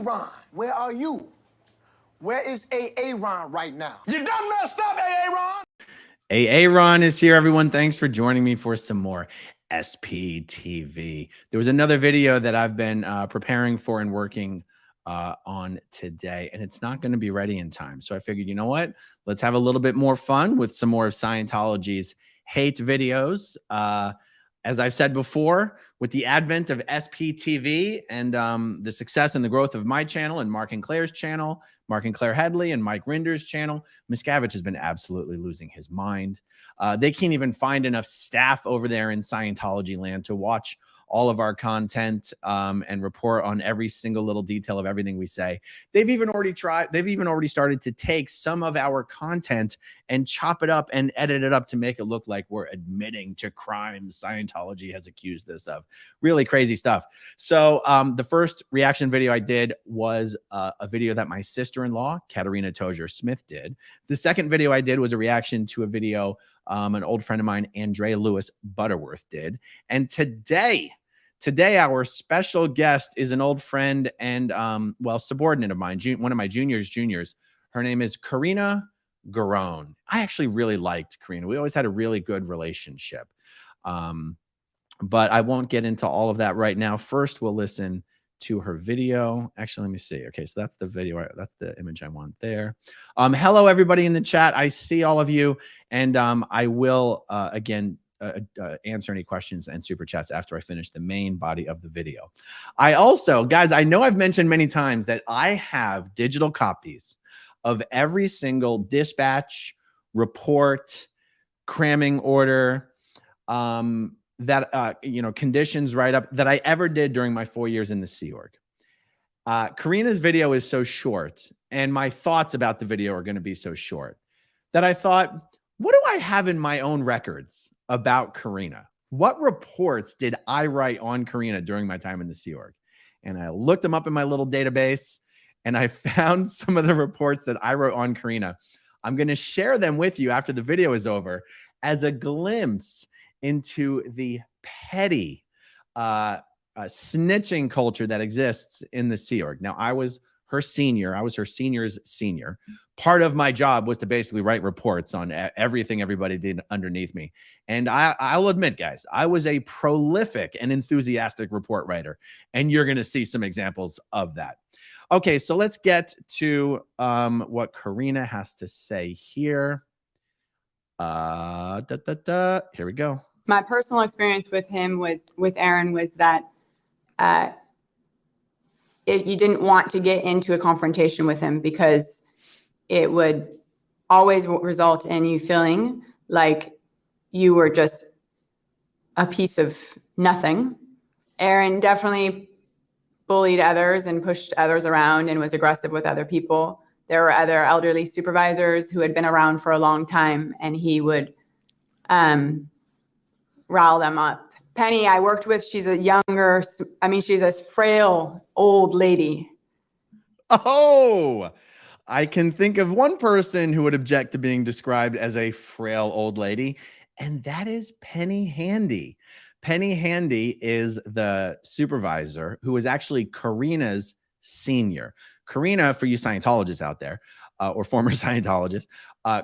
Ron, where are you? Where is Ron right now? You done messed up, Ron! Ron is here, everyone. Thanks for joining me for some more SPTV. There was another video that I've been preparing for and working on today, and it's not going to be ready in time. So I figured, you know what? Let's have a little bit more fun with some more of Scientology's hate videos. As I've said before, with the advent of SPTV and the success and the growth of my channel and Marc and Claire's channel, Marc and Claire Headley and Mike Rinder's channel, Miscavige has been absolutely losing his mind. They can't even find enough staff over there in Scientology land to watch all of our content and report on every single little detail of everything we say. They've even already started to take some of our content and chop it up and edit it up to make it look like we're admitting to crimes Scientology has accused us of. Really crazy stuff. So the first reaction video I did was a video that my sister-in-law, Karina Smith, did. The second video I did was a reaction to a video an old friend of mine, Andrea Lewis Butterworth, did. And today, our special guest is an old friend and, well, subordinate of mine, one of my juniors. Her name is Karina Guerron. I actually really liked Karina. We always had a really good relationship. But I won't get into all of that right now. First, we'll listen to her video. Actually, let me see. Okay, so that's the video. That's the image I want there. Hello, everybody in the chat. I see all of you, and I will again answer any questions and super chats after I finish the main body of the video. I also, guys, I know I've mentioned many times that I have digital copies of every single dispatch, report, cramming order, that conditions write-up that I ever did during my 4 years in the Sea Org. Karina's video is so short, and my thoughts about the video are going to be so short, that I thought, what do I have in my own records about Karina? What reports did I write on Karina during my time in the Sea Org? And I looked them up in my little database, and I found some of the reports that I wrote on Karina. I'm going to share them with you after the video is over as a glimpse into the petty snitching culture that exists in the Sea Org. Now, I was her senior. I was her senior's senior. Part of my job was to basically write reports on everything everybody did underneath me. And I'll admit, guys, I was a prolific and enthusiastic report writer. And you're going to see some examples of that. Okay, so let's get to what Karina has to say here. Here we go. My personal experience with him with Aaron was that you didn't want to get into a confrontation with him because it would always result in you feeling like you were just a piece of nothing. Aaron definitely bullied others and pushed others around and was aggressive with other people. There were other elderly supervisors who had been around for a long time, and he would rile them up. Penny, I worked with, she's a frail old lady. Oh, I can think of one person who would object to being described as a frail old lady, and that is Penny Handy. Penny Handy is the supervisor who was actually Karina's senior. Karina, for you Scientologists out there, or former Scientologists,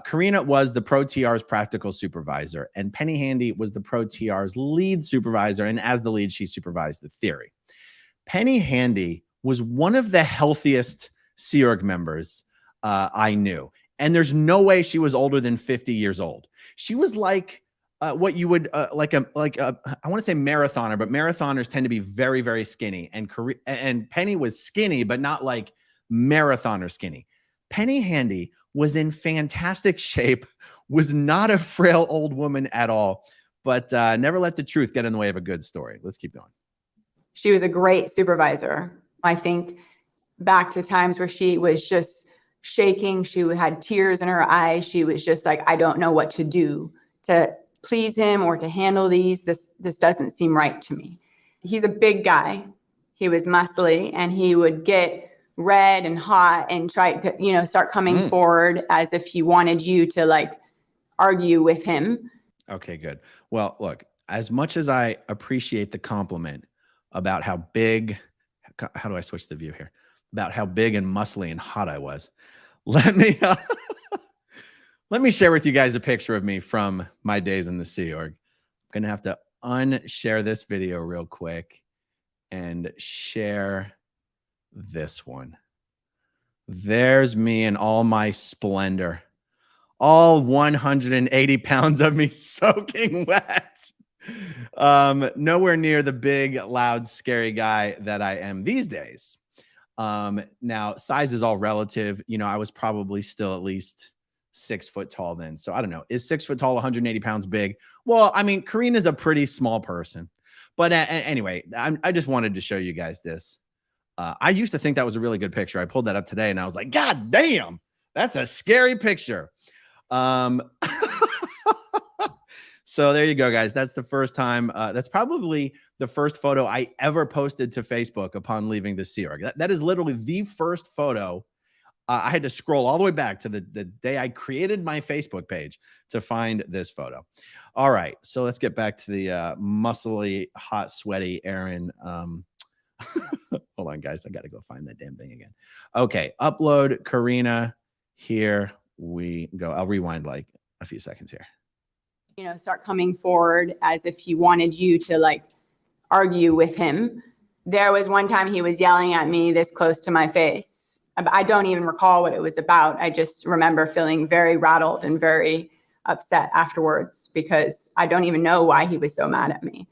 Karina was the Pro TRs practical supervisor, and Penny Handy was the Pro TRs lead supervisor, and as the lead, she supervised the theory. Penny Handy was one of the healthiest Sea Org members I knew, and there's no way she was older than 50 years old. She was like what you would I want to say marathoner, but marathoners tend to be very, very skinny, and Penny was skinny, but not like marathoner skinny. Penny Handy was in fantastic shape, was not a frail old woman at all, but never let the truth get in the way of a good story. Let's keep going. She was a great supervisor. I think back to times where she was just shaking. She had tears in her eyes. She was just like, I don't know what to do to please him or to handle these. This doesn't seem right to me. He's a big guy. He was muscly, and he would get red and hot and try to, start coming forward as if he wanted you to like argue with him. Okay, good. Well, look, as much as I appreciate the compliment about how big, how do I switch the view here? about how big and muscly and hot I was. Let me let me share with you guys a picture of me from my days in the Sea Org. I'm gonna have to unshare this video real quick and share this one. There's me in all my splendor. All 180 pounds of me soaking wet. Nowhere near the big, loud, scary guy that I am these days. Now, size is all relative. You know, I was probably still at least 6 foot tall then. So I don't know. Is 6 foot tall, 180 pounds big? Well, I mean, Karina's a pretty small person. But anyway, I just wanted to show you guys this. I used to think that was a really good picture. I pulled that up today and I was like, God damn, that's a scary picture. So there you go, guys. That's the first time. That's probably the first photo I ever posted to Facebook upon leaving the Sea Org. That is literally the first photo. I had to scroll all the way back to the day I created my Facebook page to find this photo. All right, so let's get back to the muscly, hot, sweaty Aaron. Hold on, guys. I got to go find that damn thing again. Okay, upload Karina. Here we go. I'll rewind like a few seconds here. You know, start coming forward as if he wanted you to like argue with him. There was one time he was yelling at me this close to my face. I don't even recall what it was about. I just remember feeling very rattled and very upset afterwards because I don't even know why he was so mad at me.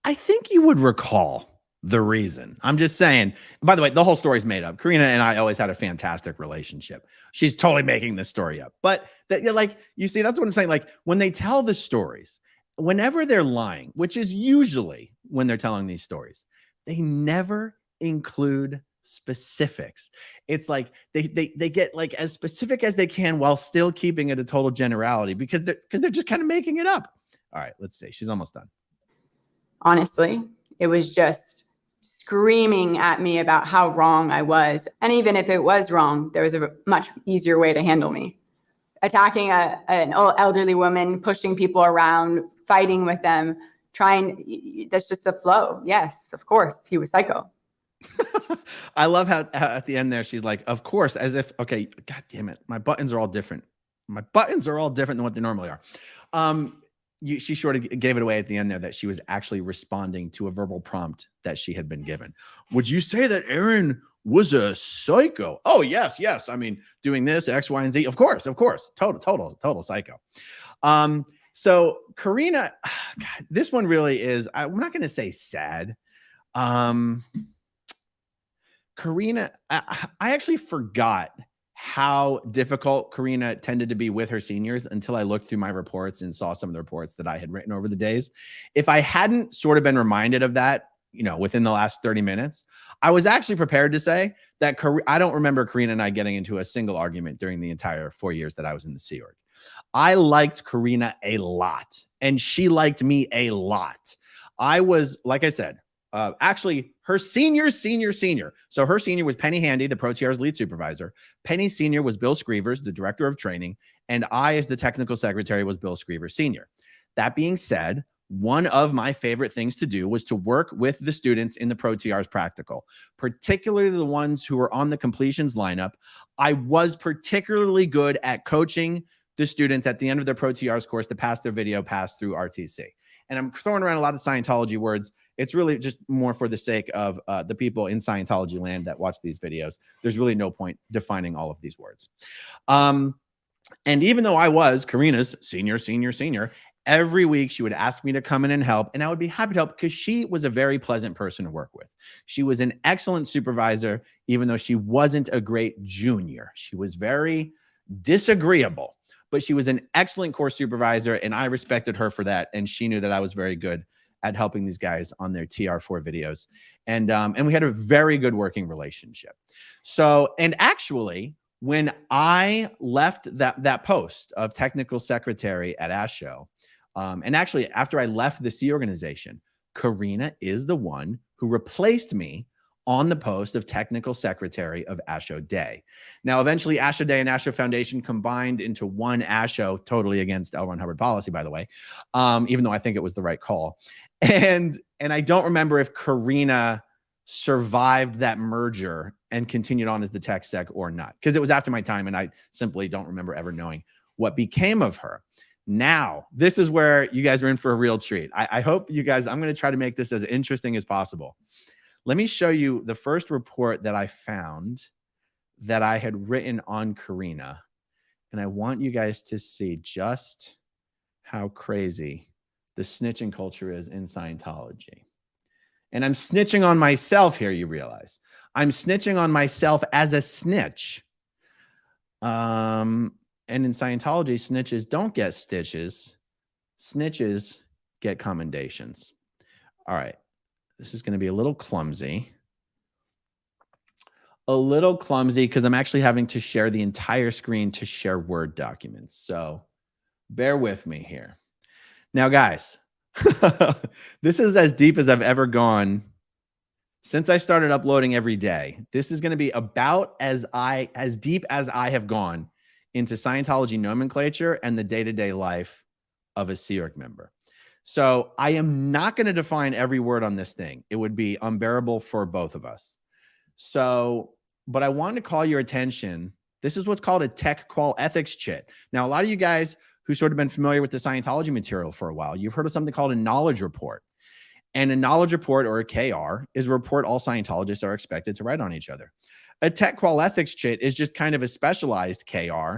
I think you would recall the reason. I'm just saying. By the way, the whole story's made up. Karina and I always had a fantastic relationship. She's totally making this story up. But that, like, you see, that's what I'm saying. Like, when they tell the stories, whenever they're lying, which is usually when they're telling these stories, they never include specifics. It's like they get like as specific as they can while still keeping it a total generality because they're just kind of making it up. All right, let's see. She's almost done. Honestly, it was just screaming at me about how wrong I was. And even if it was wrong, there was a much easier way to handle me. Attacking an old elderly woman, pushing people around, fighting with them, that's just the flow. Yes, of course, he was psycho. I love how at the end there, she's like, of course, as if, okay, God damn it. My buttons are all different. My buttons are all different than what they normally are. She sort of gave it away at the end there that she was actually responding to a verbal prompt that she had been given. Would you say that Aaron was a psycho? Oh, yes. I mean, doing this, X, Y, and Z. Of course. Total psycho. So Karina, God, this one really is, I'm not going to say sad. Karina, I actually forgot how difficult Karina tended to be with her seniors until I looked through my reports and saw some of the reports that I had written over the days. If I hadn't sort of been reminded of that, you know, within the last 30 minutes, I was actually prepared to say that I don't remember Karina and I getting into a single argument during the entire 4 years that I was in the Sea Org. I liked Karina a lot, and she liked me a lot. I was, like I said, actually her senior. So her senior was Penny Handy, the Pro TRs lead supervisor. Penny's senior was Bill Screevers, the director of training. And I, as the technical secretary, was Bill Screevers senior. That being said, one of my favorite things to do was to work with the students in the Pro TRs practical, particularly the ones who were on the completions lineup. I was particularly good at coaching the students at the end of their Pro TRs course to pass their video pass through RTC. And I'm throwing around a lot of Scientology words. It's really just more for the sake of the people in Scientology land that watch these videos. There's really no point defining all of these words. And even though I was Karina's senior, every week she would ask me to come in and help, and I would be happy to help because she was a very pleasant person to work with. She was an excellent supervisor, even though she wasn't a great junior. She was very disagreeable, but she was an excellent course supervisor, and I respected her for that. And she knew that I was very good at helping these guys on their TR4 videos. And we had a very good working relationship. So, and actually, when I left that post of technical secretary at ASHO, and actually after I left the Sea organization, Karina is the one who replaced me on the post of technical secretary of ASHO Day. Now, eventually ASHO Day and ASHO Foundation combined into one ASHO, totally against L. Ron Hubbard policy, by the way, even though I think it was the right call. And I don't remember if Karina survived that merger and continued on as the tech sec or not, because it was after my time and I simply don't remember ever knowing what became of her. Now, this is where you guys are in for a real treat. I hope you guys, I'm going to try to make this as interesting as possible. Let me show you the first report that I found that I had written on Karina. And I want you guys to see just how crazy the snitching culture is in Scientology. And I'm snitching on myself here, you realize. I'm snitching on myself as a snitch. And in Scientology, snitches don't get stitches. Snitches get commendations. All right. This is going to be a little clumsy. A little clumsy because I'm actually having to share the entire screen to share Word documents. So bear with me here. Now, guys, this is as deep as I've ever gone since I started uploading every day. This is going to be about as deep as I have gone into Scientology nomenclature and the day-to-day life of a Sea Org member. So I am not going to define every word on this thing. It would be unbearable for both of us. So, but I wanted to call your attention. This is what's called a tech qual ethics chit. Now, a lot of you guys who sort of been familiar with the Scientology material for a while, you've heard of something called a knowledge report. And a knowledge report, or a KR, is a report all Scientologists are expected to write on each other. A tech qual ethics chit is just kind of a specialized KR,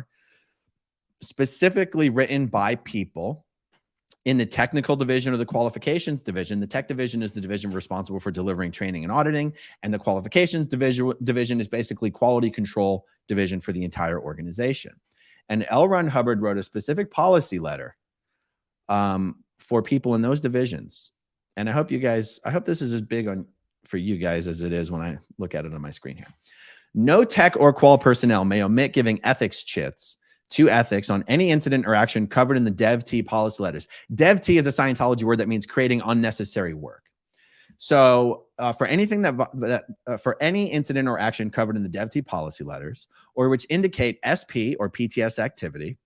specifically written by people in the technical division or the qualifications division. The tech division is the division responsible for delivering training and auditing, and the qualifications division is basically quality control division for the entire organization. And L. Ron Hubbard wrote a specific policy letter for people in those divisions. And I hope this is as big for you guys as it is when I look at it on my screen here. No tech or qual personnel may omit giving ethics chits to ethics on any incident or action covered in the DevT policy letters. DevT is a Scientology word that means creating unnecessary work. So for anything for any incident or action covered in the DevT policy letters, or which indicate SP or PTS activity,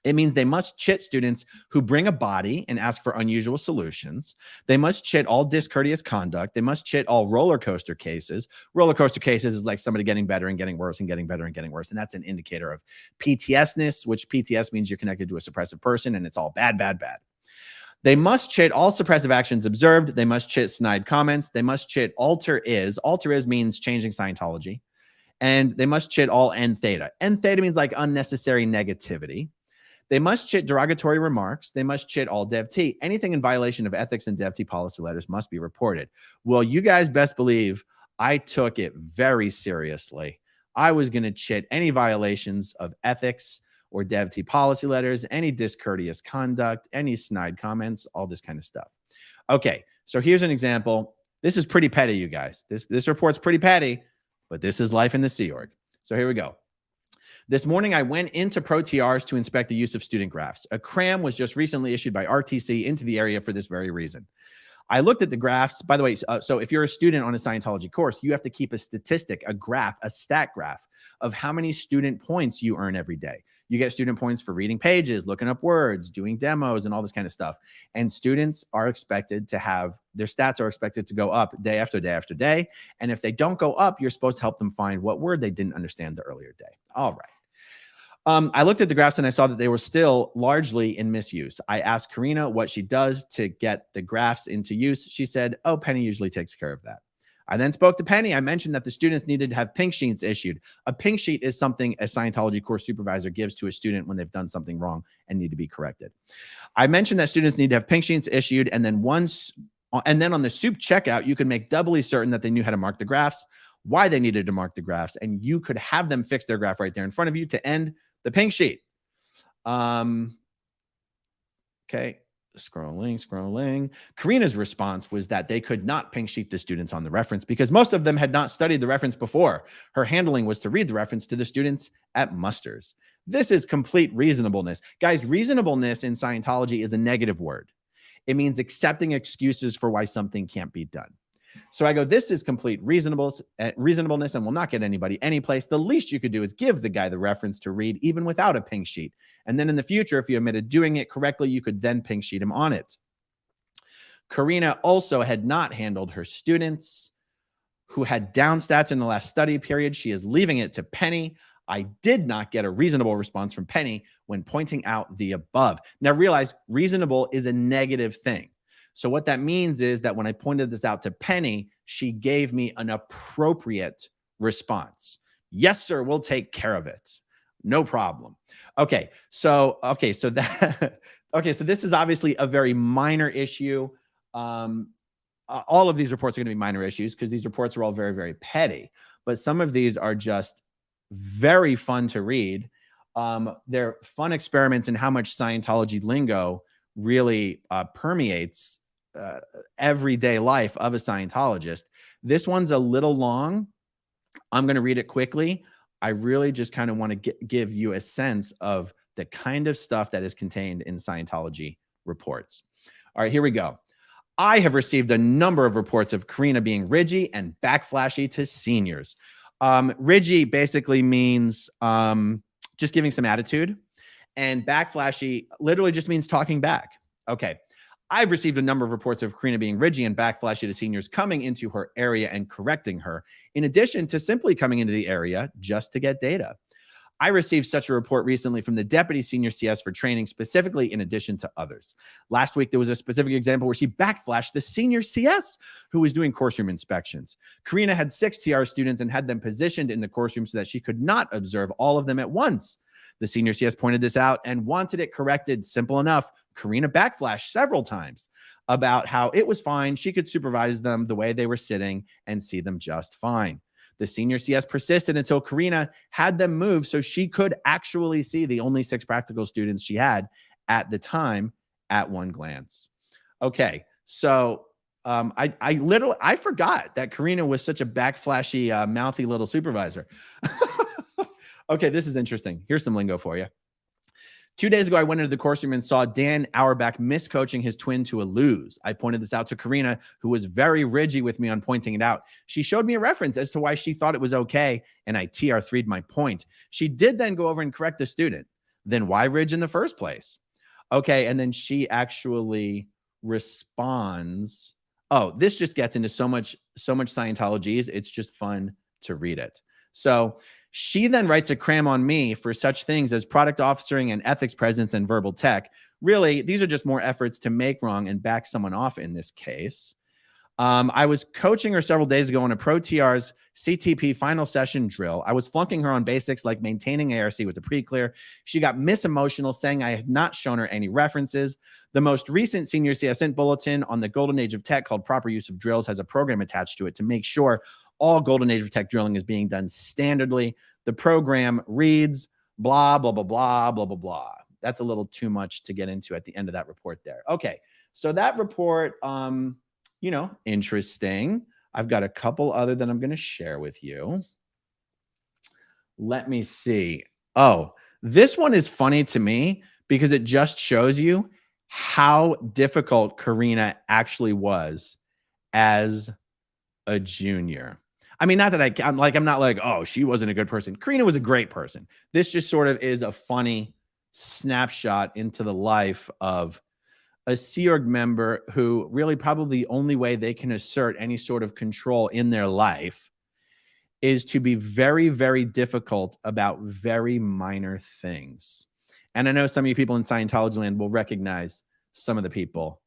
it means they must chit students who bring a body and ask for unusual solutions. They must chit all discourteous conduct. They must chit all roller coaster cases. Roller coaster cases is like somebody getting better and getting worse and getting better and getting worse. And that's an indicator of PTSness, which PTS means you're connected to a suppressive person and it's all bad, bad, bad. They must chit all suppressive actions observed. They must chit snide comments. They must chit alter is. Alter is means changing Scientology. And they must chit all N theta. N theta means like unnecessary negativity. They must chit derogatory remarks. They must chit all DevT. Anything in violation of ethics and DevT policy letters must be reported. Well, you guys best believe I took it very seriously. I was going to chit any violations of ethics or DevT policy letters, any discourteous conduct, any snide comments, all this kind of stuff. Okay, so here's an example. This is pretty petty, you guys. This report's pretty petty, but this is life in the Sea Org. So here we go. This morning, I went into Pro TRs to inspect the use of student graphs. A cram was just recently issued by RTC into the area for this very reason. I looked at the graphs. By the way, so if you're a student on a Scientology course, you have to keep a statistic, a graph, a stat graph of how many student points you earn every day. You get student points for reading pages, looking up words, doing demos, and all this kind of stuff. And students are expected to have, their stats are expected to go up day after day after day. And if they don't go up, you're supposed to help them find what word they didn't understand the earlier day. All right. I looked at the graphs and I saw that they were still largely in misuse. I asked Karina what she does to get the graphs into use. She said, oh, Penny usually takes care of that. I then spoke to Penny. I mentioned that the students needed to have pink sheets issued. A pink sheet is something a Scientology course supervisor gives to a student when they've done something wrong and need to be corrected. I mentioned that students need to have pink sheets issued, and then on the soup checkout, you could make doubly certain that they knew how to mark the graphs, why they needed to mark the graphs, and you could have them fix their graph right there in front of you to end the pink sheet. Okay, scrolling. Karina's response was that they could not pink sheet the students on the reference because most of them had not studied the reference before. Her handling was to read the reference to the students at musters. This is complete reasonableness. Guys, reasonableness in Scientology is a negative word. It means accepting excuses for why something can't be done. So I go, this is complete reasonableness and will not get anybody any place. The least you could do is give the guy the reference to read even without a pink sheet. And then in the future, if you admitted doing it correctly, you could then pink sheet him on it. Karina also had not handled her students who had down stats in the last study period. She is leaving it to Penny. I did not get a reasonable response from Penny when pointing out the above. Now realize reasonable is a negative thing. So what that means is that when I pointed this out to Penny, she gave me an appropriate response. Yes, sir, we'll take care of it. No problem. Okay, so this is obviously a very minor issue. All of these reports are going to be minor issues because these reports are all very, very petty. But some of these are just very fun to read. They're fun experiments in how much Scientology lingo really permeates everyday life of a Scientologist. This one's a little long. I'm going to read it quickly. I really just kind of want to give you a sense of the kind of stuff that is contained in Scientology reports. All right, here we go. I have received a number of reports of Karina being ridgy and backflashy to seniors. Ridgy basically means just giving some attitude, and backflashy literally just means talking back. Okay. I've received a number of reports of Karina being ridgy and backflashy to seniors coming into her area and correcting her, in addition to simply coming into the area just to get data. I received such a report recently from the deputy senior CS for training, specifically in addition to others. Last week, there was a specific example where she backflashed the senior CS who was doing course room inspections. Karina had 6 TR students and had them positioned in the course room so that she could not observe all of them at once. The senior CS pointed this out and wanted it corrected. Simple enough. Karina backflashed several times about how it was fine. She could supervise them the way they were sitting and see them just fine. The senior CS persisted until Karina had them move so she could actually see the only 6 practical students she had at the time at one glance. Okay, so I forgot that Karina was such a backflashy, mouthy little supervisor. Okay, this is interesting. Here's some lingo for you. 2 days ago, I went into the course room and saw Dan Auerbach miscoaching his twin to a lose. I pointed this out to Karina, who was very ridgy with me on pointing it out. She showed me a reference as to why she thought it was okay, and I TR3'd my point. She did then go over and correct the student. Then why ridge in the first place? Okay, and then she actually responds. Oh, this just gets into so much Scientology. It's just fun to read it. So she then writes a cram on me for such things as product officering and ethics presence and verbal tech. Really, these are just more efforts to make wrong and back someone off in this case. I was coaching her several days ago on a Pro TRs CTP final session drill. I was flunking her on basics like maintaining ARC with the pre-clear. She got misemotional, saying I had not shown her any references. The most recent senior CSN bulletin on the golden age of tech called Proper Use of Drills has a program attached to it to make sure all golden age of tech drilling is being done standardly. The program reads blah, blah, blah, blah, blah, blah, blah. That's a little too much to get into at the end of that report there. Okay, so that report, interesting. I've got a couple other that I'm going to share with you. Let me see. Oh, this one is funny to me because it just shows you how difficult Karina actually was as a junior. I mean, not that I'm not like, oh, she wasn't a good person. Karina was a great person. This just sort of is a funny snapshot into the life of a Sea Org member who really probably the only way they can assert any sort of control in their life is to be very, very difficult about very minor things. And I know some of you people in Scientology land will recognize some of the people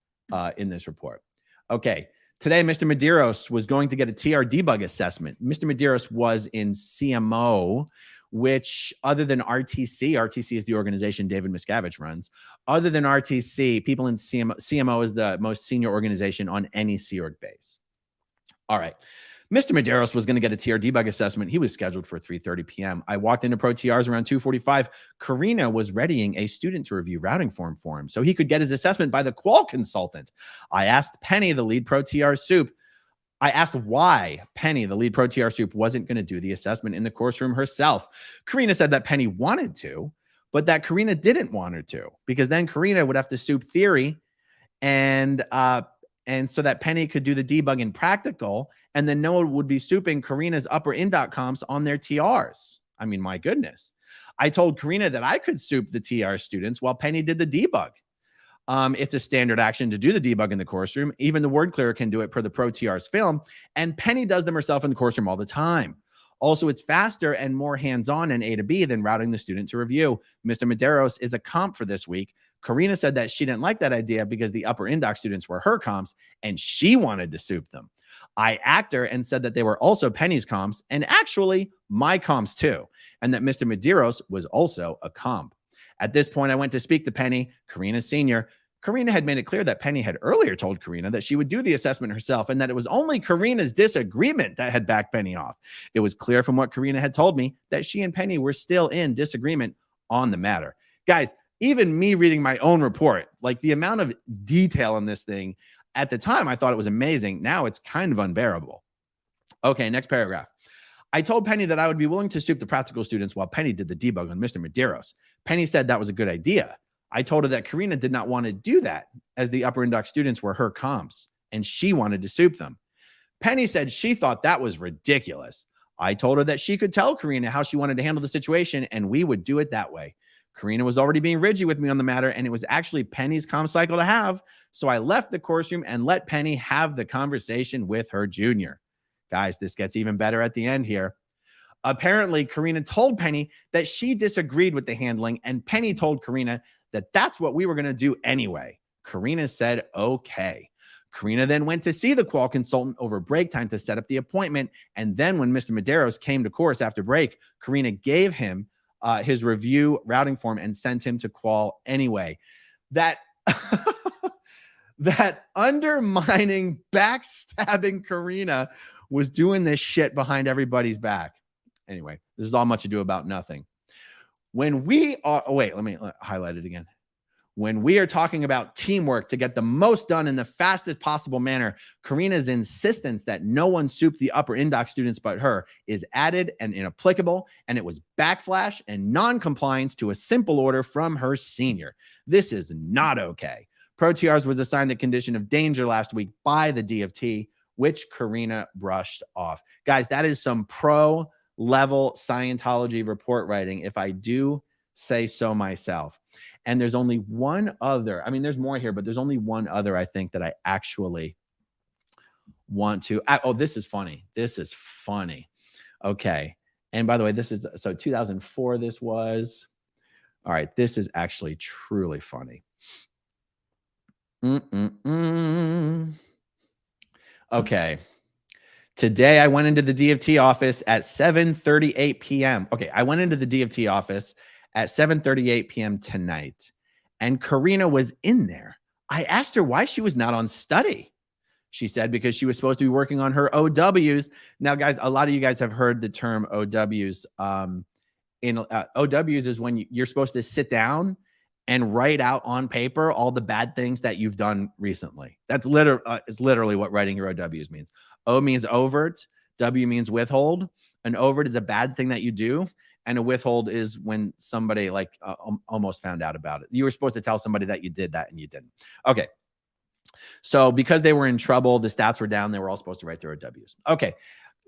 in this report. Okay. Today, Mr. Medeiros was going to get a TR debug assessment. Mr. Medeiros was in CMO, which other than RTC is the organization David Miscavige runs. Other than RTC, people in CMO is the most senior organization on any Sea Org base. All right. Mr. Medeiros was going to get a TR debug assessment. He was scheduled for 3:30 p.m. I walked into Pro TRs around 2:45. Karina was readying a student to review routing form for him so he could get his assessment by the Qual consultant. I asked Penny, the lead Pro TR soup. I asked why Penny, the lead Pro TR soup, wasn't going to do the assessment in the course room herself. Karina said that Penny wanted to, but that Karina didn't want her to, because then Karina would have to soup theory and so that Penny could do the debug in practical, and then no one would be souping Karina's upper in.dot comps on their TRs. I mean, my goodness. I told Karina that I could soup the TR students while Penny did the debug. It's a standard action to do the debug in the course room. Even the word clearer can do it per the Pro TRs film, and Penny does them herself in the course room all the time. Also, it's faster and more hands-on in A to B than routing the student to review. Mr. Medeiros is a comp for this week. Karina said that she didn't like that idea because the upper indoc students were her comps and she wanted to soup them. I asked her and said that they were also Penny's comps and actually my comps too, and that Mr. Medeiros was also a comp. At this point, I went to speak to Penny, Karina's senior. Karina had made it clear that Penny had earlier told Karina that she would do the assessment herself and that it was only Karina's disagreement that had backed Penny off. It was clear from what Karina had told me that she and Penny were still in disagreement on the matter. Guys, even me reading my own report, like the amount of detail in this thing, at the time, I thought it was amazing. Now it's kind of unbearable. Okay, next paragraph. I told Penny that I would be willing to soup the practical students while Penny did the debug on Mr. Medeiros. Penny said that was a good idea. I told her that Karina did not want to do that as the upper indoc students were her comps and she wanted to soup them. Penny said she thought that was ridiculous. I told her that she could tell Karina how she wanted to handle the situation and we would do it that way. Karina was already being rigid with me on the matter and it was actually Penny's comp cycle to have. So I left the course room and let Penny have the conversation with her junior. Guys, this gets even better at the end here. Apparently, Karina told Penny that she disagreed with the handling and Penny told Karina that that's what we were going to do anyway. Karina said, okay. Karina then went to see the Qual consultant over break time to set up the appointment. And then when Mr. Medeiros came to course after break, Karina gave him his review routing form and sent him to Qual anyway. That, that undermining, backstabbing Karina was doing this shit behind everybody's back. Anyway, this is all much ado about nothing. When we are, oh wait, let me highlight it again. When we are talking about teamwork to get the most done in the fastest possible manner, Karina's insistence that no one soup the upper indoc students but her is added and inapplicable, and it was backflash and non-compliance to a simple order from her senior. This is not okay. Pro TRs was assigned the condition of danger last week by the DFT, which Karina brushed off. Guys, that is some pro-level Scientology report writing, if I do say so myself. And there's only one other, I mean, there's more here, but there's only one other I think that I actually want to, oh, this is funny. This is funny. Okay. And by the way, this is, so 2004 this was. All right. This is actually truly funny. Okay. Today, I went into the DFT office at 7:38 p.m. Okay, I went into the DFT office at 7:38 p.m. tonight, and Karina was in there. I asked her why she was not on study. She said because she was supposed to be working on her OWs. Now, guys, a lot of you guys have heard the term OWs. OWs is when you're supposed to sit down and write out on paper all the bad things that you've done recently. That's literally what writing your OWs means. O means overt. W means withhold. An overt is a bad thing that you do. And a withhold is when somebody like almost found out about it. You were supposed to tell somebody that you did that and you didn't. Okay. So because they were in trouble, the stats were down. They were all supposed to write their OWs. Okay.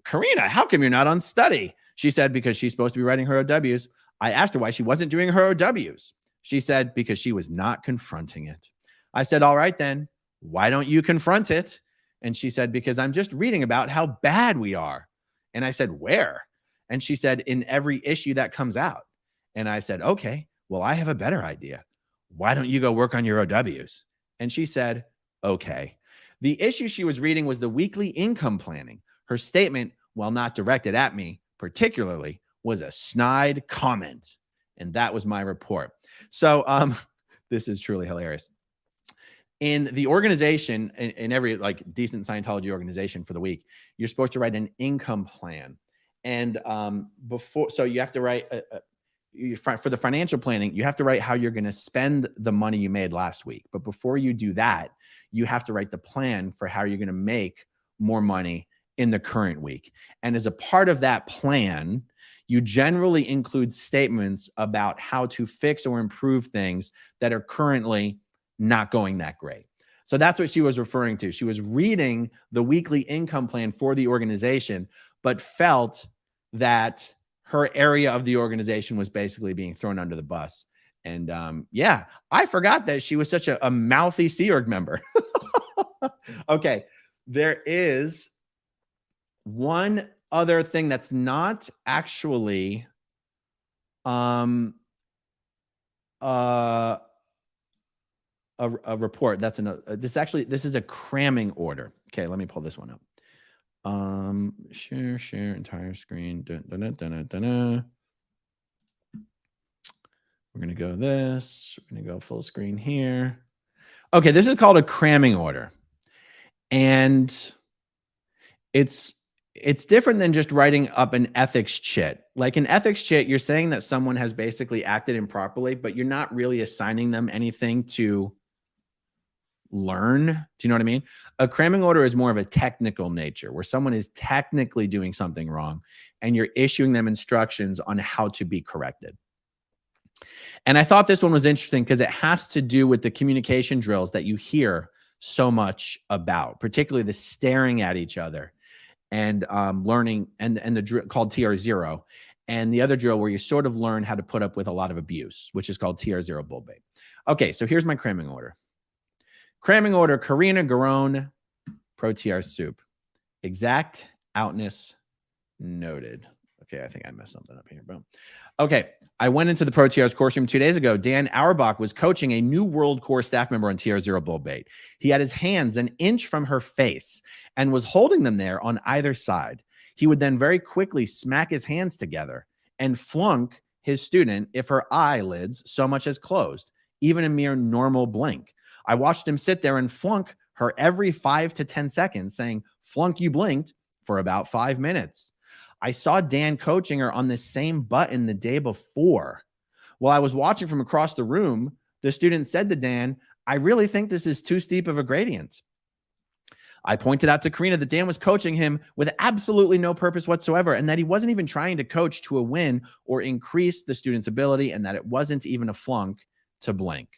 Karina, how come you're not on study? She said, because she's supposed to be writing her OWs. I asked her why she wasn't doing her OWs. She said, because she was not confronting it. I said, all right, then why don't you confront it? And she said, because I'm just reading about how bad we are. And I said, where? And she said, in every issue that comes out. And I said, okay, well, I have a better idea. Why don't you go work on your OWs? And she said, okay. The issue she was reading was the weekly income planning. Her statement, while not directed at me particularly, was a snide comment. And that was my report. So this is truly hilarious. In the organization, in every like decent Scientology organization for the week, you're supposed to write an income plan. And so you have to write for the financial planning, you have to write how you're going to spend the money you made last week. But before you do that, you have to write the plan for how you're going to make more money in the current week. And as a part of that plan, you generally include statements about how to fix or improve things that are currently not going that great. So that's what she was referring to. She was reading the weekly income plan for the organization, but felt that her area of the organization was basically being thrown under the bus. And yeah, I forgot that she was such a mouthy Sea Org member. Okay, there is one other thing that's not actually a report. That's another. This is a cramming order. Okay, let me pull this one up. Share entire screen. We're gonna go this. We're gonna go full screen here. Okay, this is called a cramming order, and it's different than just writing up an ethics chit. Like an ethics chit, you're saying that someone has basically acted improperly, but you're not really assigning them anything to learn. Do you know what I mean? A cramming order is more of a technical nature, where someone is technically doing something wrong and you're issuing them instructions on how to be corrected. And I thought this one was interesting because it has to do with the communication drills that you hear so much about, particularly the staring at each other and learning, and the drill called TR0, and the other drill where you sort of learn how to put up with a lot of abuse, which is called TR0 bull bait. Okay, so here's my cramming order. Cramming order, Karina Guerron, Pro TR soup. Exact outness noted. Okay, I think I messed something up here. Boom. Okay, I went into the Pro TRs course room 2 days ago. Dan Auerbach was coaching a new World Core staff member on TR0 bull bait. He had his hands an inch from her face and was holding them there on either side. He would then very quickly smack his hands together and flunk his student if her eyelids so much as closed, even a mere normal blink. I watched him sit there and flunk her every 5 to 10 seconds, saying, "Flunk, you blinked," for about 5 minutes. I saw Dan coaching her on the same button the day before. While I was watching from across the room, the student said to Dan, "I really think this is too steep of a gradient." I pointed out to Karina that Dan was coaching him with absolutely no purpose whatsoever, and that he wasn't even trying to coach to a win or increase the student's ability, and that it wasn't even a flunk to blink.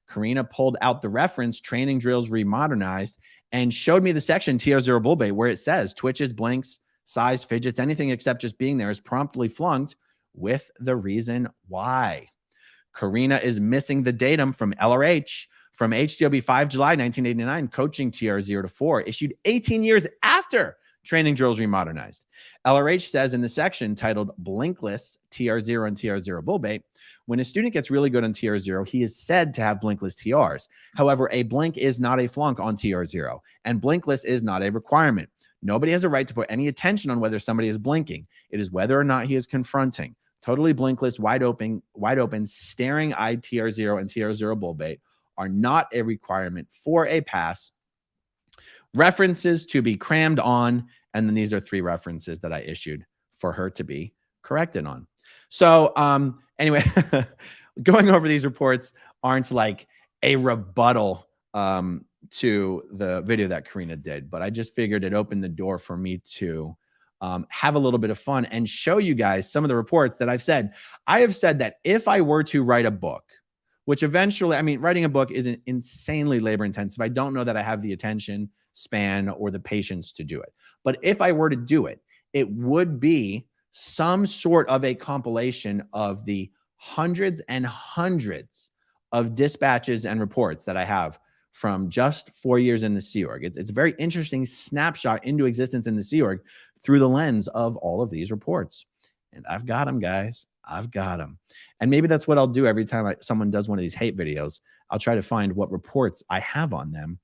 Karina pulled out the reference Training Drills Remodernized and showed me the section TR0 bull bait where it says twitches, blinks, sighs, fidgets, anything except just being there is promptly flunked, with the reason why. Karina is missing the datum from LRH from HTOB 5 July 1989, coaching TR0 to 4, issued 18 years after Training Drills Remodernized. LRH says in the section titled Blinkless TR0 and TR0 bull bait, when a student gets really good on TR0, he is said to have blinkless TRs. However, a blink is not a flunk on TR0, and blinkless is not a requirement. Nobody has a right to put any attention on whether somebody is blinking. It is whether or not he is confronting. Totally blinkless, wide open, staring-eyed TR0 and TR0 bull bait are not a requirement for a pass. References to be crammed on, and then these are 3 references that I issued for her to be corrected on. So anyway, going over these reports aren't like a rebuttal to the video that Karina did, but I just figured it opened the door for me to have a little bit of fun and show you guys some of the reports that I've said. I have said that if I were to write a book, which eventually, I mean, writing a book is insanely labor intensive. I don't know that I have the attention span or the patience to do it. But if I were to do it, it would be some sort of a compilation of the hundreds and hundreds of dispatches and reports that I have from just 4 years in the Sea Org. It's a very interesting snapshot into existence in the Sea Org through the lens of all of these reports. And I've got them, guys. I've got them. And maybe that's what I'll do every time someone does one of these hate videos. I'll try to find what reports I have on them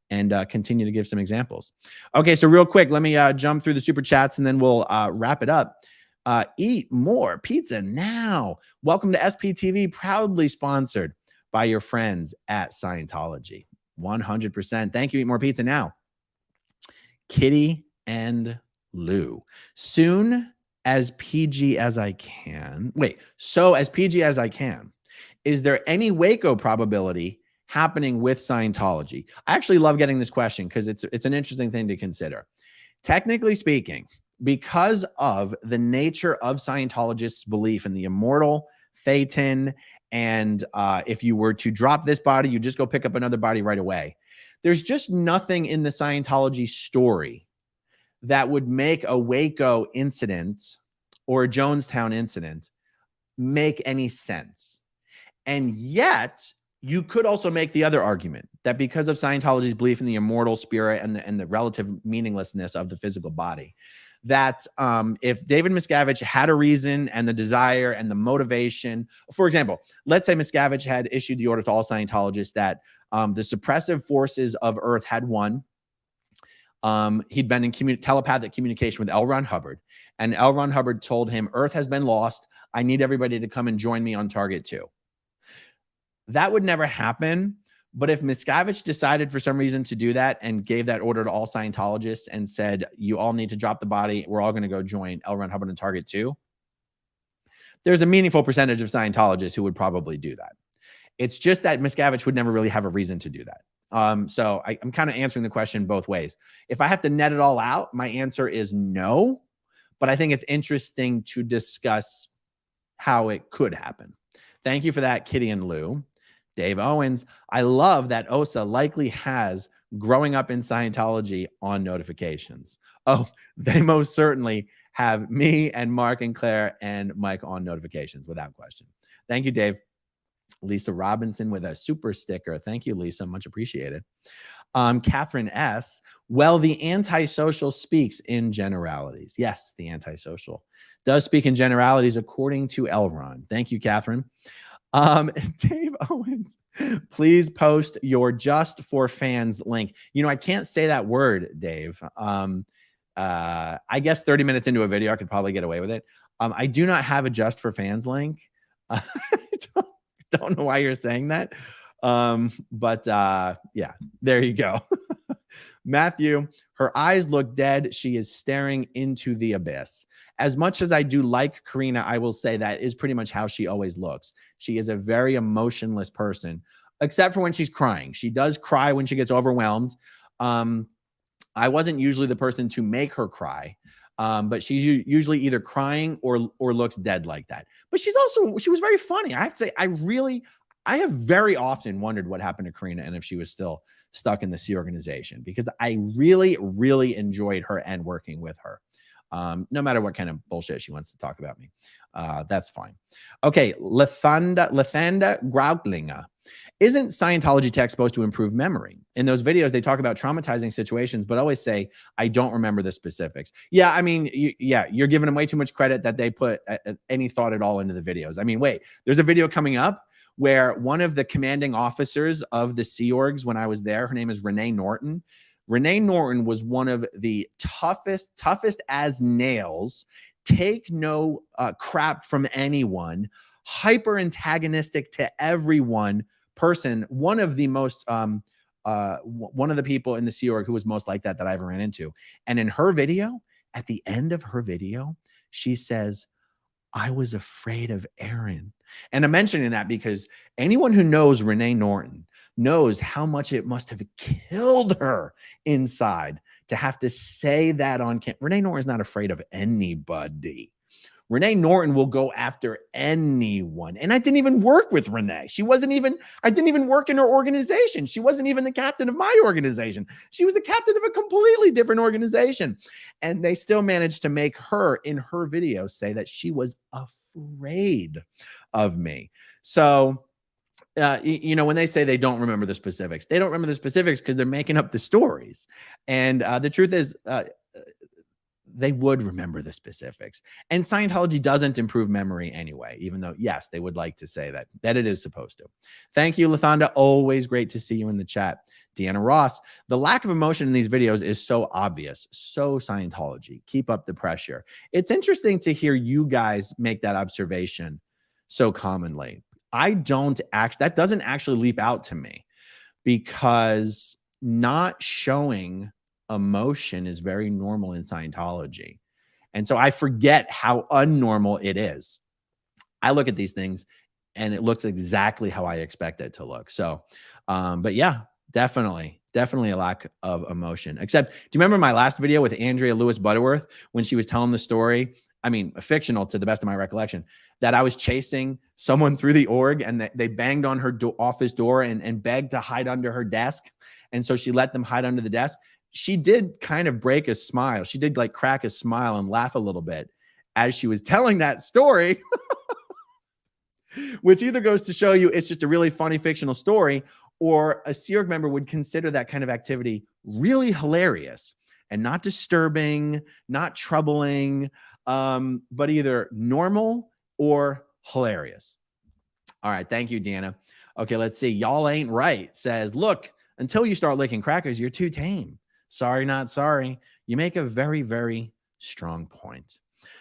and continue to give some examples. Okay, so real quick, let me jump through the super chats and then we'll wrap it up. Eat more pizza now. Welcome to SPTV, proudly sponsored by your friends at Scientology. 100%. Thank you. Eat more pizza now. Kitty and Lou. Soon as PG as I can. Wait, so as PG as I can. Is there any Waco probability happening with Scientology? I actually love getting this question because it's an interesting thing to consider. Technically speaking, because of the nature of Scientologists' belief in the immortal, Thetan, and if you were to drop this body, you just go pick up another body right away. There's just nothing in the Scientology story that would make a Waco incident or a Jonestown incident make any sense. And yet you could also make the other argument that because of Scientology's belief in the immortal spirit and the relative meaninglessness of the physical body, that if David Miscavige had a reason and the desire and the motivation, for example, let's say Miscavige had issued the order to all Scientologists that the suppressive forces of Earth had won. He'd been in telepathic communication with L. Ron Hubbard, and L. Ron Hubbard told him, Earth has been lost. I need everybody to come and join me on target 2. That would never happen. But if Miscavige decided for some reason to do that and gave that order to all Scientologists and said, you all need to drop the body, we're all going to go join L. Ron Hubbard on target 2, there's a meaningful percentage of Scientologists who would probably do that. It's just that Miscavige would never really have a reason to do that. So I'm kind of answering the question both ways. If I have to net it all out, my answer is no, but I think it's interesting to discuss how it could happen. Thank you for that, Kitty and Lou. Dave Owens, I love that Osa likely has growing up in Scientology on notifications. Oh, they most certainly have me and Mark and Claire and Mike on notifications without question. Thank you, Dave. Lisa Robinson with a super sticker. Thank you, Lisa. Much appreciated. Catherine S. Well, the antisocial speaks in generalities. Yes, the antisocial does speak in generalities according to Elron. Thank you, Catherine. Dave Owens, please post your Just for Fans link. You know, I can't say that word, Dave. I guess 30 minutes into a video, I could probably get away with it. I do not have a Just for Fans link. I don't know why you're saying that. But yeah, there you go. Matthew, her eyes look dead. She is staring into the abyss. As much as I do like Karina, I will say that is pretty much how she always looks. She is a very emotionless person, except for when she's crying. She does cry when she gets overwhelmed. I wasn't usually the person to make her cry, but she's usually either crying or looks dead like that. But she was very funny. I have to say, I have very often wondered what happened to Karina and if she was still stuck in the Sea organization, because I really, really enjoyed her and working with her. No matter what kind of bullshit she wants to talk about me. That's fine. Okay, Lathanda Groutlinger. Isn't Scientology tech supposed to improve memory? In those videos, they talk about traumatizing situations, but always say, I don't remember the specifics. Yeah, I mean, you're giving them way too much credit that they put any thought at all into the videos. I mean, wait, there's a video coming up where one of the commanding officers of the Sea Orgs when I was there, her name is Renee Norton. Renee Norton was one of the toughest as nails, take no crap from anyone, hyper antagonistic to everyone person. One of the most, one of the people in the Sea Org who was most like that I ever ran into. And in her video, at the end of her video, she says, I was afraid of Aaron. And I'm mentioning that because anyone who knows Renee Norton knows how much it must have killed her inside to have to say that on camera. Renee Norton is not afraid of anybody. Renee Norton will go after anyone. And I didn't even work with Renee. I didn't even work in her organization. She wasn't even the captain of my organization. She was the captain of a completely different organization. And they still managed to make her, in her video, say that she was afraid of me. So, you know, when they say they don't remember the specifics, they don't remember the specifics because they're making up the stories. And the truth is, they would remember the specifics. And Scientology doesn't improve memory anyway, even though, yes, they would like to say that it is supposed to. Thank you, Lathanda. Always great to see you in the chat. Deanna Ross, the lack of emotion in these videos is so obvious. So Scientology, keep up the pressure. It's interesting to hear you guys make that observation so commonly. That doesn't actually leap out to me, because not showing emotion is very normal in Scientology. And so I forget how unnormal it is. I look at these things and it looks exactly how I expect it to look. So, but yeah, definitely a lack of emotion. Except, do you remember my last video with Andrea Lewis Butterworth when she was telling the story? I mean, fictional to the best of my recollection, that I was chasing someone through the org and they banged on her office door and begged to hide under her desk. And so she let them hide under the desk. She did kind of break a smile. She did like crack a smile and laugh a little bit as she was telling that story. which either goes to show you it's just a really funny fictional story, or a Sea Org member would consider that kind of activity really hilarious and not disturbing, not troubling, but either normal or hilarious. All right. Thank you, Deanna. Okay, let's see. Y'all ain't right says, look, until you start licking crackers, you're too tame. Sorry, not sorry. You make a very, very strong point.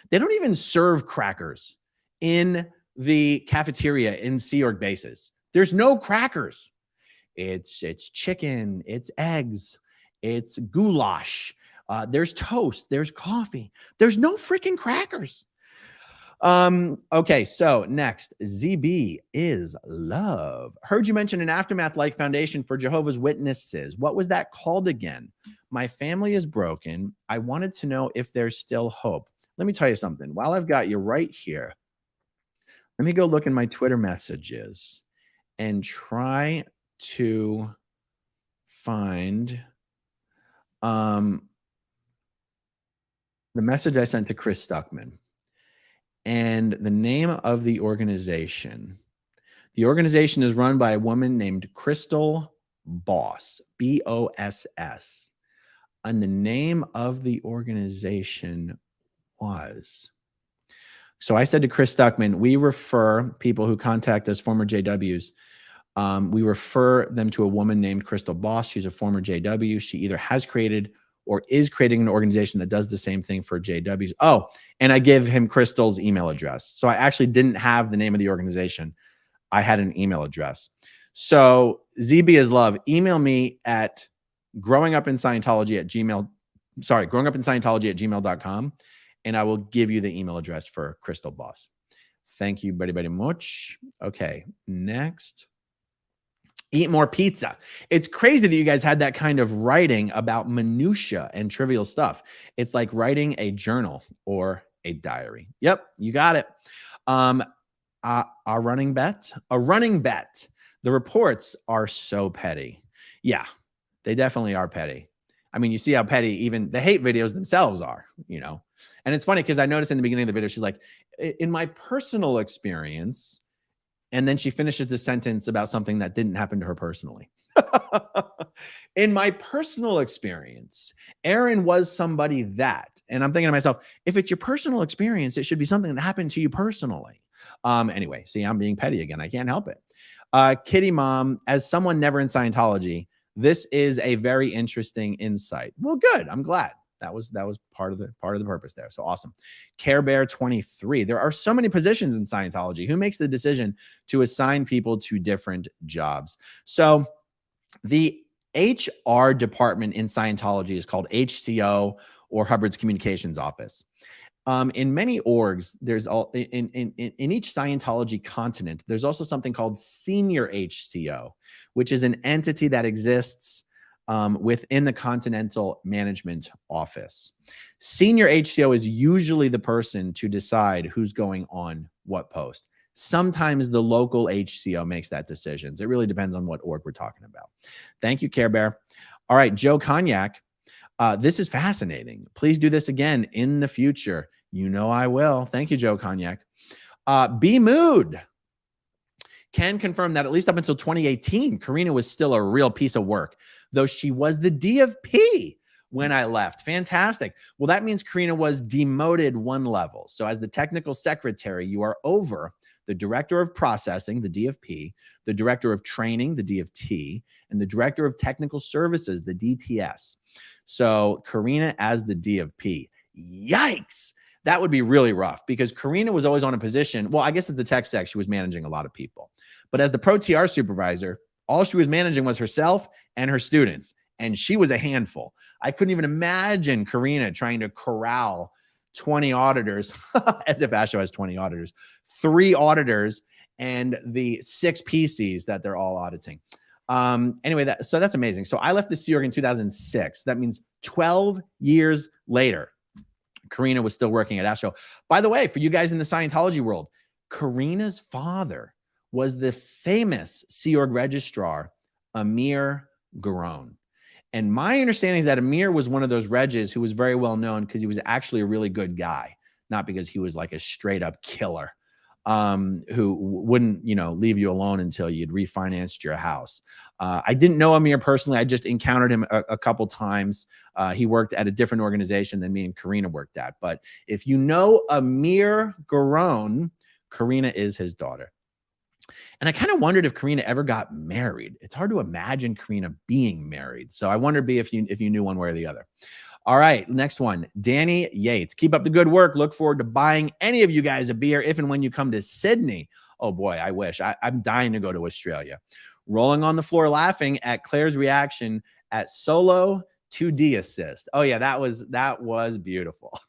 They don't even serve crackers in the cafeteria in Sea Org bases. There's no crackers. It's chicken, it's eggs, it's goulash. There's toast, there's coffee. There's no freaking crackers. Okay, so next, ZB is love. Heard you mention an aftermath-like foundation for Jehovah's Witnesses. What was that called again? My family is broken. I wanted to know if there's still hope. Let me tell you something. While I've got you right here, let me go look in my Twitter messages and try to find the message I sent to Chris Stuckman. And the name of the organization. The organization is run by a woman named Crystal Boss, B-O-S-S. And the name of the organization was. So I said to Chris Stuckman, we refer people who contact us, former JWs, we refer them to a woman named Crystal Boss. She's a former JW. She either has created or is creating an organization that does the same thing for JWs. Oh, and I give him Crystal's email address. So I actually didn't have the name of the organization. I had an email address. So ZB is love. Email me at growingupinscientology@gmail.com, and I will give you the email address for Crystal Boss. Thank you very, very much. Okay, next. Eat more pizza. It's crazy that you guys had that kind of writing about minutia and trivial stuff. It's like writing a journal or a diary. Yep, you got it. A running bet. The reports are so petty. Yeah, they definitely are petty. I mean, you see how petty even the hate videos themselves are, you know. And it's funny because I noticed in the beginning of the video, she's like, in my personal experience, and then she finishes the sentence about something that didn't happen to her personally. In my personal experience, Aaron was somebody that, and I'm thinking to myself, if it's your personal experience, it should be something that happened to you personally. Anyway, see, I'm being petty again. I can't help it. Kitty Mom, as someone never in Scientology, this is a very interesting insight. Well, good. I'm glad. That was part of the purpose there. So awesome. Care Bear 23. There are so many positions in Scientology. Who makes the decision to assign people to different jobs? So the HR department in Scientology is called HCO, or Hubbard's Communications Office. In many orgs, there's all in each Scientology continent, there's also something called Senior HCO, which is an entity that exists within the Continental Management Office. Senior HCO is usually the person to decide who's going on what post. Sometimes the local HCO makes that decision. It really depends on what org we're talking about. Thank you, Care Bear. All right, Joe Cognac. This is fascinating. Please do this again in the future. You know I will. Thank you, Joe Cognac. B Mood can confirm that at least up until 2018, Karina was still a real piece of work, though she was the D of P when I left. Fantastic. Well, that means Karina was demoted one level. So as the technical secretary, you are over the director of processing, the D of P, the director of training, the D of T, and the director of technical services, the DTS. So Karina as the D of P. Yikes. That would be really rough because Karina was always on a position. Well, I guess as the tech sec, she was managing a lot of people. But as the Pro TR supervisor, all she was managing was herself and her students. And she was a handful. I couldn't even imagine Karina trying to corral 20 auditors, as if ASHO has 20 auditors, 3 auditors, and the 6 PCs that they're all auditing. Anyway, so that's amazing. So I left the Sea Org in 2006. That means 12 years later, Karina was still working at ASHO. By the way, for you guys in the Scientology world, Karina's father was the famous Sea Org registrar, Amir Guerron. And my understanding is that Amir was one of those regs who was very well known because he was actually a really good guy, not because he was like a straight up killer. who wouldn't, leave you alone until you'd refinanced your house. I didn't know Amir personally. I just encountered him a couple times. He worked at a different organization than me and Karina worked at. But if you know Amir Guerron, Karina is his daughter. And I kind of wondered if Karina ever got married. It's hard to imagine Karina being married. So I wondered if you knew one way or the other. All right, next one, Danny Yates. Keep up the good work. Look forward to buying any of you guys a beer if and when you come to Sydney. Oh boy, I wish. I'm dying to go to Australia. Rolling on the floor laughing at Claire's reaction at solo 2D assist. Oh yeah, that was beautiful.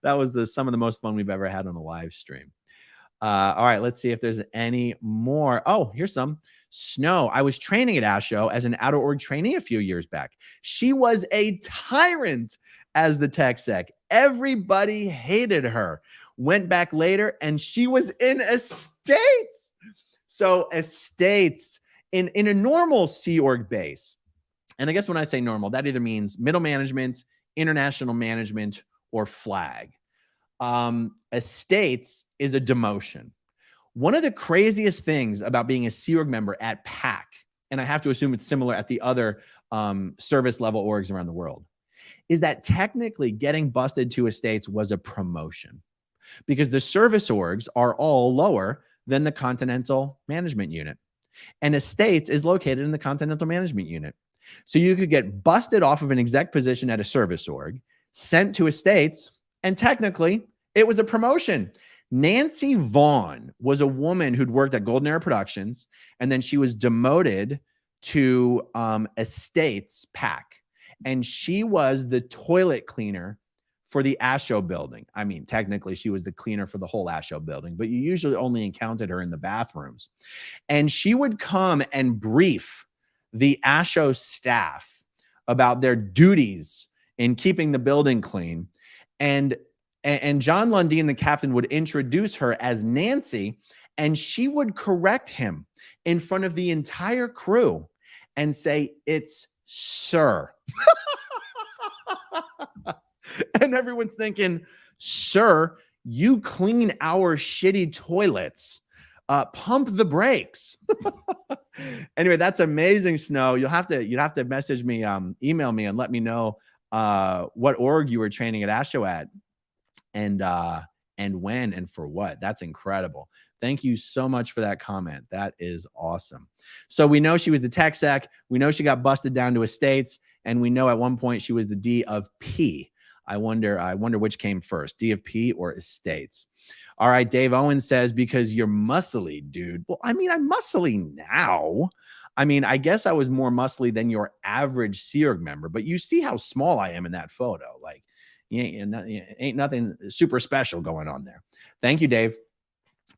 That was some of the most fun we've ever had on a live stream. All right, let's see if there's any more. Oh, here's some. Snow. I was training at ASHO as an out-of-org trainee a few years back. She was a tyrant as the tech sec. Everybody hated her. Went back later and she was in estates. So estates in a normal Sea Org base. And I guess when I say normal, that either means middle management, international management, or flag. Estates is a demotion. One of the craziest things about being a Sea Org member at PAC, and I have to assume it's similar at the other service level orgs around the world, is that technically getting busted to estates was a promotion because the service orgs are all lower than the Continental Management Unit. And estates is located in the Continental Management Unit. So you could get busted off of an exec position at a service org, sent to estates, and technically it was a promotion. Nancy Vaughn was a woman who'd worked at Golden Era Productions, and then she was demoted to Estates PAC, and she was the toilet cleaner for the ASHO building. I mean, technically, she was the cleaner for the whole ASHO building, but you usually only encountered her in the bathrooms. And she would come and brief the ASHO staff about their duties in keeping the building clean. And John Lundeen, the captain, would introduce her as Nancy, and she would correct him in front of the entire crew and say, "It's sir." And everyone's thinking, "Sir, you clean our shitty toilets. Pump the brakes." Anyway, that's amazing, Snow. You'd have to message me, email me, and let me know what org you were training at ASHO at. And when and for what. That's incredible. Thank you so much for that comment. That is awesome. So we know she was the tech sec. We know she got busted down to estates, and we know at one point she was the D of P. I wonder which came first, D of P or estates. All right, Dave Owens says, because you're muscly, dude. Well, I mean, I'm muscly now. I mean, I guess I was more muscly than your average Sea Org member, but you see how small I am in that photo. Like, ain't nothing super special going on there. Thank you, Dave.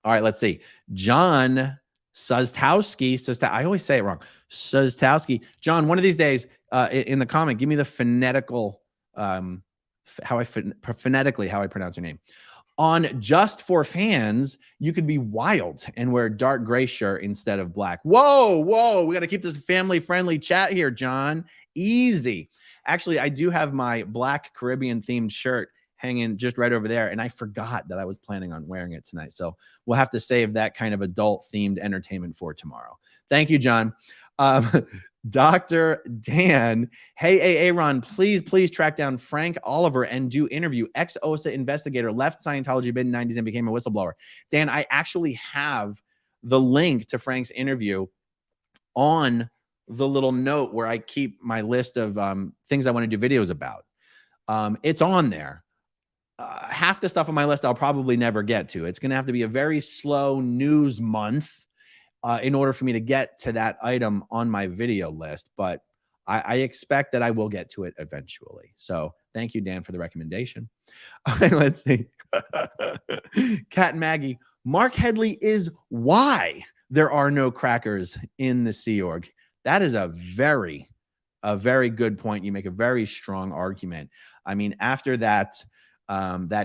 All right, let's see. John Sustowski. I always say it wrong. Sustowski. John, one of these days in the comment, give me the phonetical, phonetically how I pronounce your name. On Just for Fans, you could be wild and wear a dark gray shirt instead of black. Whoa. We got to keep this family-friendly chat here, John. Easy. Actually, I do have my black Caribbean-themed shirt hanging just right over there, and I forgot that I was planning on wearing it tonight. So we'll have to save that kind of adult-themed entertainment for tomorrow. Thank you, John. Dr. Dan, hey, Aaron, please track down Frank Oliver and do interview. Ex-OSA investigator, left Scientology mid-90s and became a whistleblower. Dan, I actually have the link to Frank's interview on the little note where I keep my list of things I want to do videos about. It's on there. Half the stuff on my list I'll probably never get to. It's going to have to be a very slow news month in order for me to get to that item on my video list, but I expect that I will get to it eventually. So thank you, Dan, for the recommendation. All right, let's see. Cat and Maggie, Marc Headley is why there are no crackers in the Sea Org. That is a very good point. You make a very strong argument. I mean, after that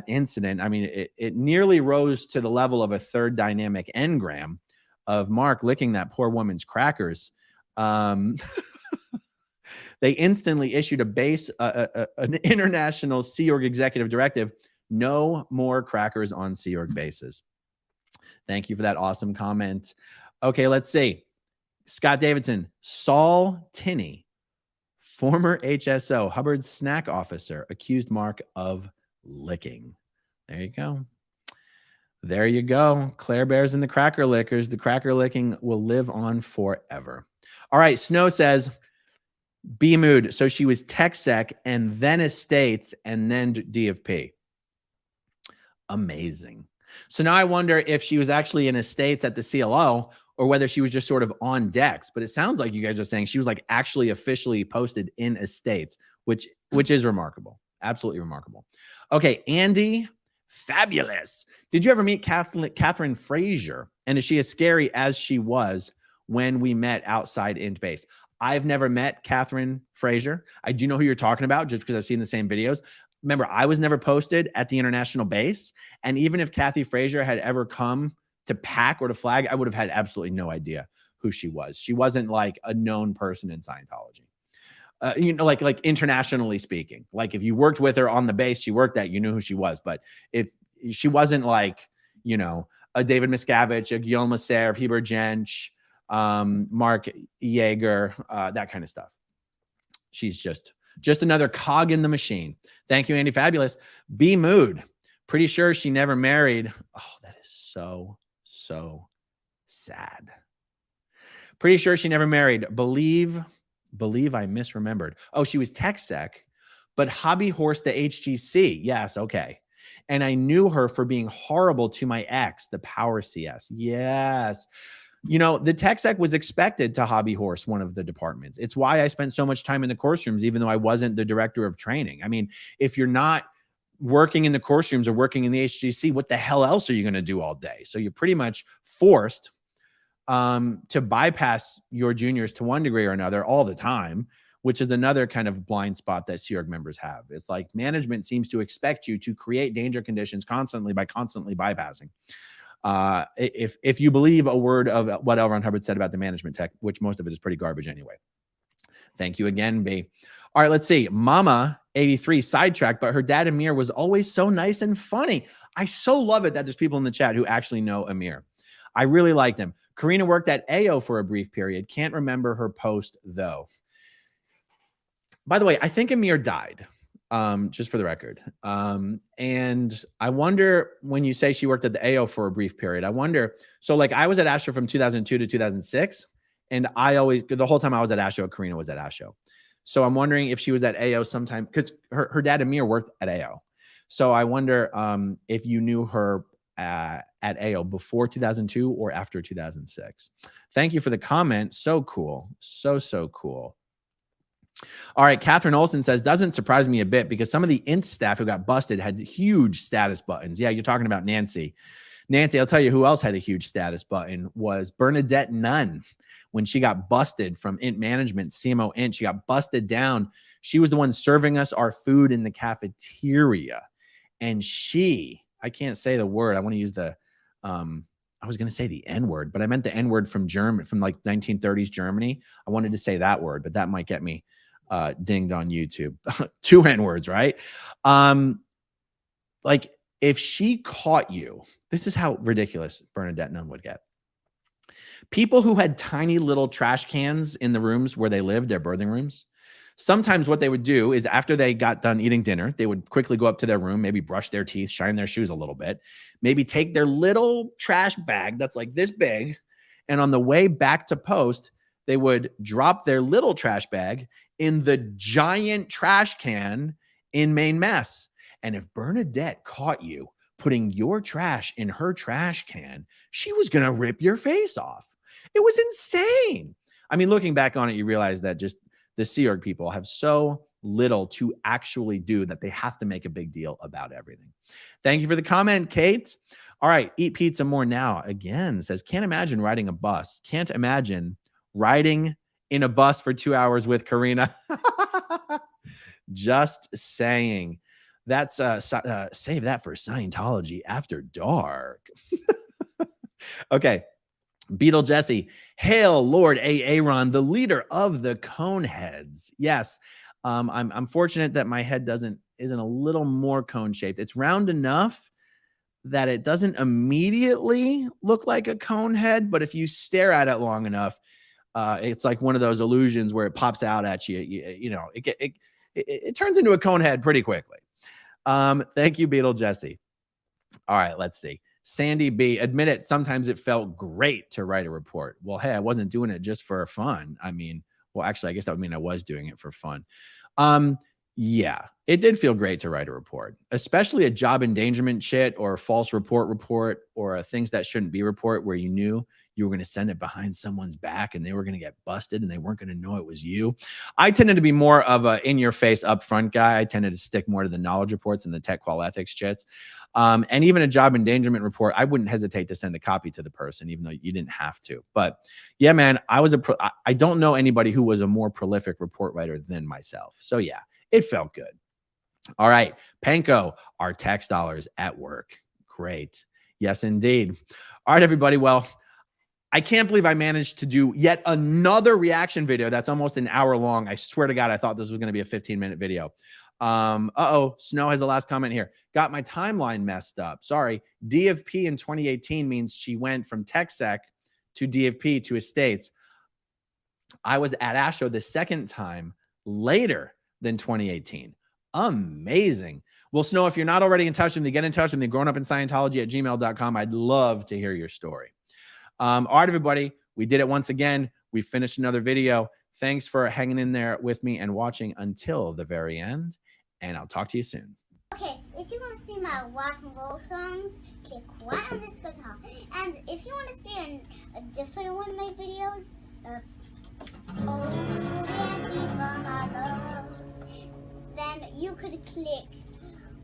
incident, I mean, it nearly rose to the level of a third dynamic engram of Mark licking that poor woman's crackers. They instantly issued an international Sea Org executive directive: no more crackers on Sea Org bases. Thank you for that awesome comment. Okay, let's see. Scott Davidson, Saul Tinney, former HSO, Hubbard's snack officer, accused Marc of licking. There you go. There you go. Claire Bears and the Cracker Lickers. The cracker licking will live on forever. All right. Snow says, B mood. So she was tech sec and then estates and then D of P. Amazing. So now I wonder if she was actually in estates at the CLO or whether she was just sort of on decks. But it sounds like you guys are saying she was like actually officially posted in estates, which is remarkable. Absolutely remarkable. Okay. Andy, fabulous. Did you ever meet Catherine Fraser? And is she as scary as she was when we met outside Int Base? I've never met Catherine Fraser. I do know who you're talking about just because I've seen the same videos. Remember, I was never posted at the international base. And even if Cathy Fraser had ever come to pack or to flag, I would have had absolutely no idea who she was. She wasn't like a known person in Scientology. You know, like internationally speaking, like if you worked with her on the base she worked at, you knew who she was. But if she wasn't like, you know, a David Miscavige, a Guillaume Lasserre, Heber Jensch, Mark Yeager, that kind of stuff. She's just another cog in the machine. Thank you, Andy Fabulous. B Mood. Pretty sure she never married. Oh, that is so sad. Pretty sure she never married. Believe I misremembered. Oh, she was tech sec, but hobby horse the HGC. Yes, okay. And I knew her for being horrible to my ex, the Power CS. Yes. You know, the tech sec was expected to hobby horse one of the departments. It's why I spent so much time in the course rooms, even though I wasn't the director of training. I mean, if you're not working in the course rooms or working in the HGC, what the hell else are you going to do all day? So you're pretty much forced to bypass your juniors to one degree or another all the time, which is another kind of blind spot that Sea Org members have. It's like management seems to expect you to create danger conditions constantly by constantly bypassing. If you believe a word of what L. Ron Hubbard said about the management tech, which most of it is pretty garbage anyway. Thank you again, B. All right, let's see. Mama 83 sidetracked, but her dad Amir was always so nice and funny. I so love it that there's people in the chat who actually know Amir. I really liked him. Karina worked at AO for a brief period. Can't remember her post though. By the way, I think Amir died, just for the record. And I wonder, when you say she worked at the AO for a brief period, I wonder, so like I was at Astro from 2002 to 2006. And the whole time I was at Astro, Karina was at Astro. So I'm wondering if she was at AO sometime, because her dad Amir worked at AO. So I wonder if you knew her at AO before 2002 or after 2006. Thank you for the comment. So cool. So cool. All right. Catherine Olson says, doesn't surprise me a bit because some of the INT staff who got busted had huge status buttons. Yeah, you're talking about Nancy. Nancy, I'll tell you who else had a huge status button was Bernadette Nunn. When she got busted from INT management, CMO INT, she got busted down. She was the one serving us our food in the cafeteria. And I can't say the word. I want to use I was going to say the N word, but I meant the N word from like 1930s Germany. I wanted to say that word, but that might get me dinged on YouTube. 2 N words, right? Like if she caught you, this is how ridiculous Bernadette Nunn would get. People who had tiny little trash cans in the rooms where they lived, their birthing rooms, sometimes what they would do is after they got done eating dinner, they would quickly go up to their room, maybe brush their teeth, shine their shoes a little bit, maybe take their little trash bag that's like this big, and on the way back to post, they would drop their little trash bag in the giant trash can in main mess. And if Bernadette caught you putting your trash in her trash can, she was going to rip your face off. It was insane. I mean, looking back on it, you realize that just the Sea Org people have so little to actually do that they have to make a big deal about everything. Thank you for the comment, Kate. All right, Eat Pizza More Now again says, can't imagine riding a bus. Can't imagine riding in a bus for 2 hours with Karina. Just saying. That's save that for Scientology After Dark. Okay. Beetle Jesse, hail Lord Aaron, the leader of the Coneheads. Yes, I'm fortunate that my head isn't a little more cone shaped. It's round enough that it doesn't immediately look like a cone head, but if you stare at it long enough, it's like one of those illusions where it pops out at you. It turns into a cone head pretty quickly. Thank you, Beetle Jesse. All right, let's see. Sandy B, admit it, sometimes it felt great to write a report. Well, hey, I wasn't doing it just for fun. I mean, well, actually, I guess that would mean I was doing it for fun. Yeah, it did feel great to write a report, especially a job endangerment chit or a false report or a things that shouldn't be report where you knew you were going to send it behind someone's back and they were going to get busted and they weren't going to know it was you. I tended to be more of a in-your-face upfront guy. I tended to stick more to the knowledge reports and the tech qual ethics chits. And even a job endangerment report, I wouldn't hesitate to send a copy to the person, even though you didn't have to. But yeah, man, I don't know anybody who was a more prolific report writer than myself. So yeah, it felt good. All right, Panko, our tax dollars at work. Great. Yes, indeed. All right, everybody. Well, I can't believe I managed to do yet another reaction video that's almost an hour long. I swear to God, I thought this was going to be a 15-minute video. Snow has the last comment here. Got my timeline messed up. Sorry. DFP in 2018 means she went from TechSec to DFP to estates. I was at ASHO the second time later than 2018. Amazing. Well, Snow, if you're not already in touch with me, get in touch with me, grownupinScientology@gmail.com. I'd love to hear your story. All right, everybody, we did it once again. We finished another video. Thanks for hanging in there with me and watching until the very end, and I'll talk to you soon. Okay, if you want to see my rock and roll songs, click right on this guitar. And if you want to see a different one of my videos, then you could click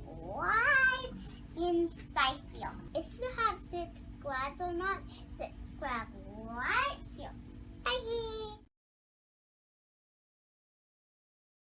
right inside here. If you have subscribed or not, subscribe right here. Bye.